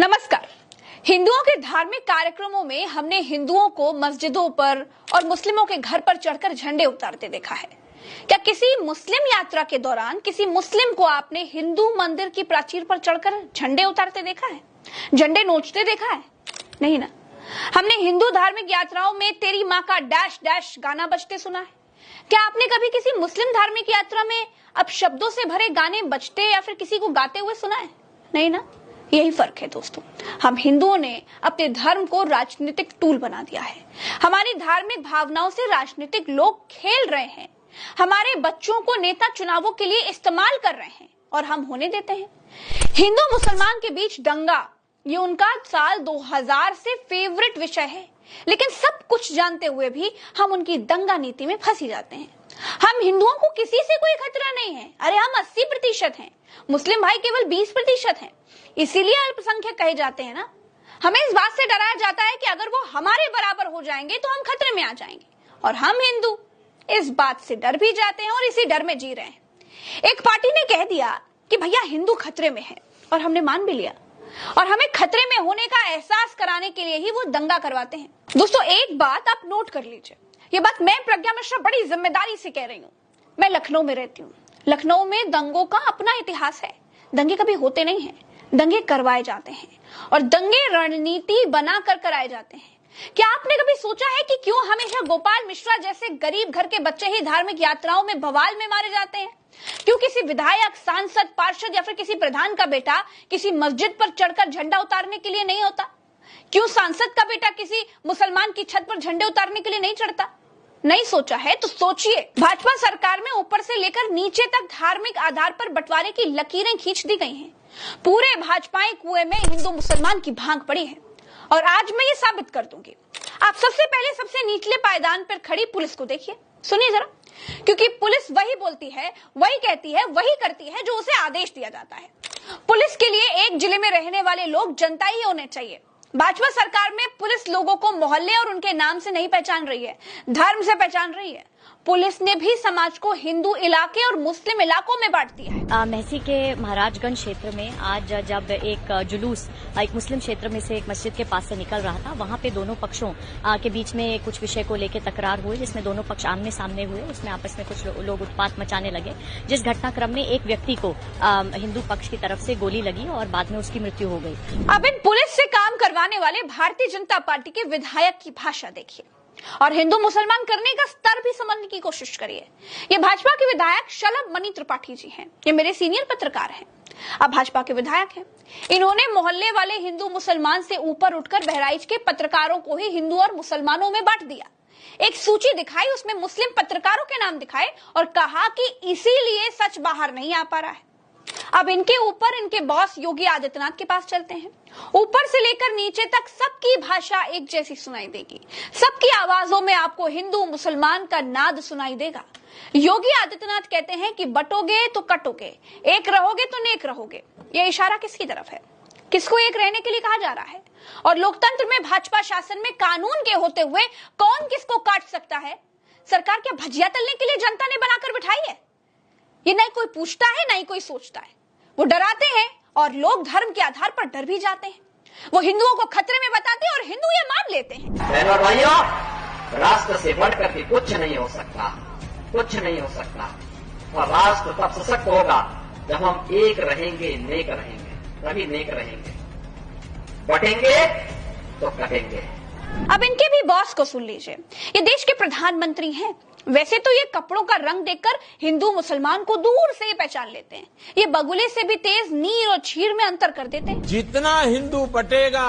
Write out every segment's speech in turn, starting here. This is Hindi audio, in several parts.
नमस्कार। हिंदुओं के धार्मिक कार्यक्रमों में हमने हिंदुओं को मस्जिदों पर और मुस्लिमों के घर पर चढ़कर झंडे उतारते देखा है। क्या किसी मुस्लिम यात्रा के दौरान किसी मुस्लिम को आपने हिंदू मंदिर की प्राचीर पर चढ़कर झंडे उतारते देखा है, झंडे नोचते देखा है? नहीं ना। हमने हिंदू धार्मिक यात्राओं में तेरी माँ का डैश डैश गाना बजते सुना है। क्या आपने कभी किसी मुस्लिम धार्मिक यात्रा में अब शब्दों से भरे गाने बजते या फिर किसी को गाते हुए सुना है? नहीं ना। यही फर्क है दोस्तों। हम हिंदुओं ने अपने धर्म को राजनीतिक टूल बना दिया है। हमारी धार्मिक भावनाओं से राजनीतिक लोग खेल रहे हैं। हमारे बच्चों को नेता चुनावों के लिए इस्तेमाल कर रहे हैं और हम होने देते हैं। हिंदू मुसलमान के बीच दंगा, ये उनका साल 2000 से फेवरेट विषय है, लेकिन सब कुछ जानते हुए भी हम उनकी दंगा नीति में फंसी जाते हैं। हम हिंदुओं को किसी से कोई खतरा नहीं है। अरे हम 80% हैं, मुस्लिम भाई केवल 20% हैं। इसीलिए अल्पसंख्यक कहे जाते हैं ना। हमें इस बात से डराया जाता है कि अगर वो हमारे बराबर हो जाएंगे तो हम खतरे में आ जाएंगे, और हम हिंदू इस बात से डर भी जाते हैं और इसी डर में जी रहे हैं। एक पार्टी ने कह दिया कि भैया हिंदू खतरे में है, और हमने मान भी लिया, और हमें खतरे में होने का एहसास कराने के लिए ही वो दंगा करवाते हैं। दोस्तों, एक बात आप नोट कर लीजिए। ये बात मैं प्रज्ञा मिश्रा बड़ी जिम्मेदारी से कह रही हूँ। मैं लखनऊ में रहती हूँ। लखनऊ में दंगों का अपना इतिहास है। दंगे कभी होते नहीं हैं, दंगे करवाए जाते हैं, और दंगे रणनीति बनाकर कराए जाते हैं। क्या आपने कभी सोचा है कि क्यों हमेशा गोपाल मिश्रा जैसे गरीब घर के बच्चे ही धार्मिक यात्राओं में बवाल में मारे जाते हैं? क्यों किसी विधायक, सांसद, पार्षद या फिर किसी प्रधान का बेटा किसी मस्जिद पर चढ़कर झंडा उतारने के लिए नहीं होता? क्यों सांसद का बेटा किसी मुसलमान की छत पर झंडे उतारने के लिए नहीं चढ़ता? नहीं सोचा है तो सोचिए। भाजपा सरकार में ऊपर से लेकर नीचे तक धार्मिक आधार पर बंटवारे की लकीरें खींच दी गई हैं। पूरे भाजपाई कुएं में हिंदू मुसलमान की भांग पड़ी है, और आज मैं ये साबित कर दूंगी। आप सबसे पहले सबसे निचले पायदान पर खड़ी पुलिस को देखिए, सुनिए जरा, क्योंकि पुलिस वही बोलती है, वही कहती है, वही करती है जो उसे आदेश दिया जाता है। पुलिस के लिए एक जिले में रहने वाले लोग जनता ही होने चाहिए। भाजपा सरकार में पुलिस लोगों को मोहल्ले और उनके नाम से नहीं पहचान रही है, धर्म से पहचान रही है। पुलिस ने भी समाज को हिंदू इलाके और मुस्लिम इलाकों में बांट दिया है। महसी के महाराजगंज क्षेत्र में आज जब एक जुलूस एक मुस्लिम क्षेत्र में से एक मस्जिद के पास से निकल रहा था, वहां पे दोनों पक्षों के बीच में कुछ विषय को लेकर तकरार हुई, जिसमें दोनों पक्ष आमने सामने हुए। उसमें आपस में कुछ लोग उत्पात मचाने लगे, जिस घटनाक्रम में एक व्यक्ति को हिंदू पक्ष की तरफ से गोली लगी और बाद में उसकी मृत्यु हो गई। अब इन पुलिस से काम करवाने वाले भारतीय जनता पार्टी के विधायक की भाषा देखिए, और हिंदू मुसलमान करने का स्तर भी समझने की कोशिश करिए। ये भाजपा के विधायक शलभ मणि त्रिपाठी जी हैं। ये मेरे सीनियर पत्रकार हैं, अब भाजपा के विधायक हैं। इन्होंने मोहल्ले वाले हिंदू मुसलमान से ऊपर उठकर बहराइच के पत्रकारों को ही हिंदू और मुसलमानों में बांट दिया। एक सूची दिखाई, उसमें मुस्लिम पत्रकारों के नाम दिखाए और कहा कि इसीलिए सच बाहर नहीं आ पा रहा है। अब इनके ऊपर इनके बॉस योगी आदित्यनाथ के पास चलते हैं। ऊपर से लेकर नीचे तक सबकी भाषा एक जैसी सुनाई देगी। सबकी आवाजों में आपको हिंदू मुसलमान का नाद सुनाई देगा। योगी आदित्यनाथ कहते हैं कि बटोगे तो कटोगे, एक रहोगे तो नेक रहोगे। ये इशारा किसकी तरफ है? किसको एक रहने के लिए कहा जा रहा है? और लोकतंत्र में, भाजपा शासन में कानून के होते हुए कौन किसको काट सकता है? सरकार क्या भजिया तलने के लिए जनता ने बनाकर बिठाई है? ये नहीं कोई पूछता है, नहीं कोई सोचता है। वो डराते हैं और लोग धर्म के आधार पर डर भी जाते हैं। वो हिंदुओं को खतरे में बताते हैं और हिंदू ये मान लेते हैं। बहनों भाइयों, राष्ट्र से बढ़कर के कुछ नहीं हो सकता, कुछ नहीं हो सकता। और राष्ट्र तब सशक्त होगा जब हम एक रहेंगे, नेक रहेंगे, तभी नेक रहेंगे। बटेंगे तो कटेंगे। अब इनके भी बॉस को सुन लीजिए। ये देश के प्रधानमंत्री हैं। वैसे तो ये कपड़ों का रंग देखकर हिंदू मुसलमान को दूर से पहचान लेते हैं। ये बगुले से भी तेज नीर और चीर में अंतर कर देते हैं। जितना हिंदू बटेगा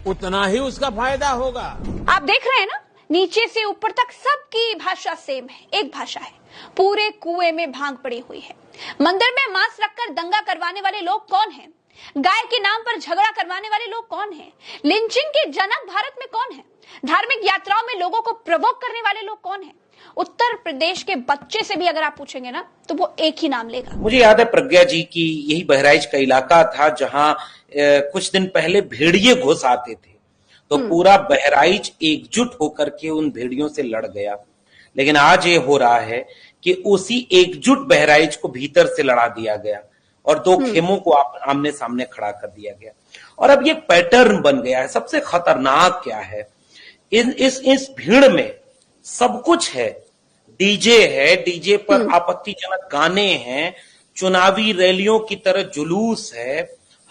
उतना ही उसका फायदा होगा। आप देख रहे हैं ना, नीचे से ऊपर तक सबकी भाषा सेम है, एक भाषा है। पूरे कुएं में भांग पड़ी हुई है। मंदिर में मांस रखकर दंगा करवाने वाले लोग कौन हैं? गाय के नाम पर झगड़ा करवाने वाले लोग कौन हैं? लिंचिंग के जनक भारत में कौन है? धार्मिक यात्राओं में लोगों को प्रवोक करने वाले लोग कौन हैं? उत्तर प्रदेश के बच्चे से भी अगर आप पूछेंगे ना, तो वो एक ही नाम लेगा। मुझे याद है प्रज्ञा जी की, यही बहराइच का इलाका था जहां कुछ दिन पहले भेड़िए घुस आते थे, तो पूरा बहराइच एकजुट होकर के उन भेड़ियों से लड़ गया। लेकिन आज ये हो रहा है कि उसी एकजुट बहराइच को भीतर से लड़ा दिया गया। और दो खेमों को आमने सामने खड़ा कर दिया गया। और अब ये पैटर्न बन गया है। सबसे खतरनाक क्या है, इस भीड़ में सब कुछ है। डीजे है, डीजे पर आपत्तिजनक गाने हैं, चुनावी रैलियों की तरह जुलूस है,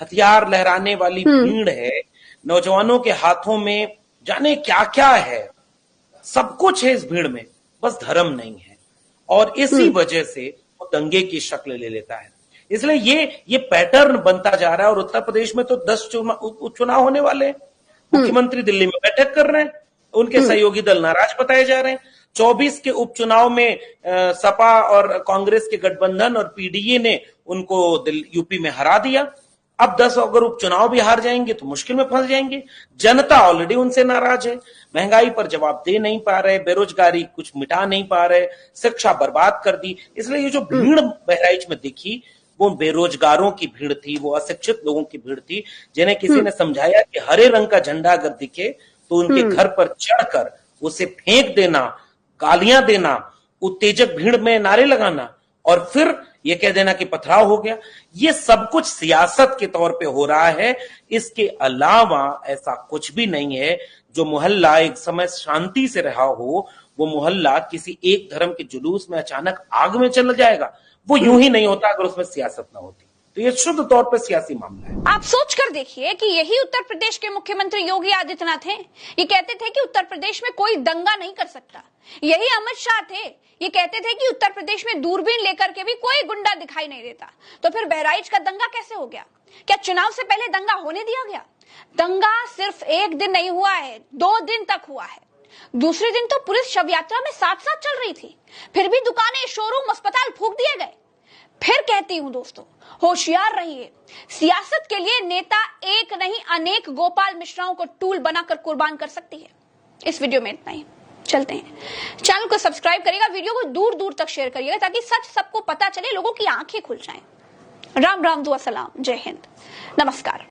हथियार लहराने वाली भीड़ है, नौजवानों के हाथों में जाने क्या क्या है, सब कुछ है इस भीड़ में, बस धर्म नहीं है। और इसी वजह से वो दंगे की शक्ल ले लेता है। इसलिए ये पैटर्न बनता जा रहा है। और उत्तर प्रदेश में तो 10 उपचुनाव होने वाले हैं। मुख्यमंत्री दिल्ली में बैठक कर रहे हैं, उनके सहयोगी दल नाराज बताए जा रहे हैं। 24 के उपचुनाव में सपा और कांग्रेस के गठबंधन और पीडीए ने उनको यूपी में हरा दिया। अब 10 अगर उपचुनाव भी हार जाएंगे तो मुश्किल में फंस जाएंगे। जनता ऑलरेडी उनसे नाराज है, महंगाई पर जवाब दे नहीं पा रहे, बेरोजगारी कुछ मिटा नहीं पा रहे, शिक्षा बर्बाद कर दी। इसलिए ये जो भीड़ बहराइच में दिखी वो बेरोजगारों की भीड़ थी, वो अशिक्षित लोगों की भीड़ थी, जिन्हें किसी ने समझाया कि हरे रंग का झंडा अगर दिखे तो उनके घर पर चढ़कर उसे फेंक देना, गालियां देना, उत्तेजक भीड़ में नारे लगाना और फिर ये कह देना कि पथराव हो गया। ये सब कुछ सियासत के तौर पे हो रहा है। इसके अलावा ऐसा कुछ भी नहीं है। जो मोहल्ला एक समय शांति से रहा हो, वो मोहल्ला किसी एक धर्म के जुलूस में अचानक आग में चला जाएगा। वो यूं ही नहीं होता अगर उसमें सियासत ना होती। तो ये शुद्ध तौर पर सियासी मामला है। आप सोच कर देखिए कि यही उत्तर प्रदेश के मुख्यमंत्री योगी आदित्यनाथ हैं। ये कहते थे कि उत्तर प्रदेश में कोई दंगा नहीं कर सकता। यही अमित शाह थे, ये कहते थे कि उत्तर प्रदेश में दूरबीन लेकर के भी कोई गुंडा दिखाई नहीं देता। तो फिर बहराइच का दंगा कैसे हो गया? क्या चुनाव से पहले दंगा होने दिया गया? दंगा सिर्फ एक दिन नहीं हुआ है, 2 दिन तक हुआ है। दूसरे दिन तो पुलिस शव यात्रा में साथ साथ चल रही थी, फिर भी दुकानें, शोरूम, अस्पताल फूंक दिए गए। फिर कहती हूं दोस्तों, होशियार रहिए। सियासत के लिए नेता एक नहीं अनेक गोपाल मिश्राओं को टूल बनाकर कुर्बान कर सकती है। इस वीडियो में इतना ही, चलते हैं। चैनल को सब्सक्राइब करिएगा, वीडियो को दूर दूर तक शेयर करिएगा ताकि सच सबको पता चले, लोगों की आंखें खुल जाएं। राम राम, दुआ सलाम, जय हिंद, नमस्कार।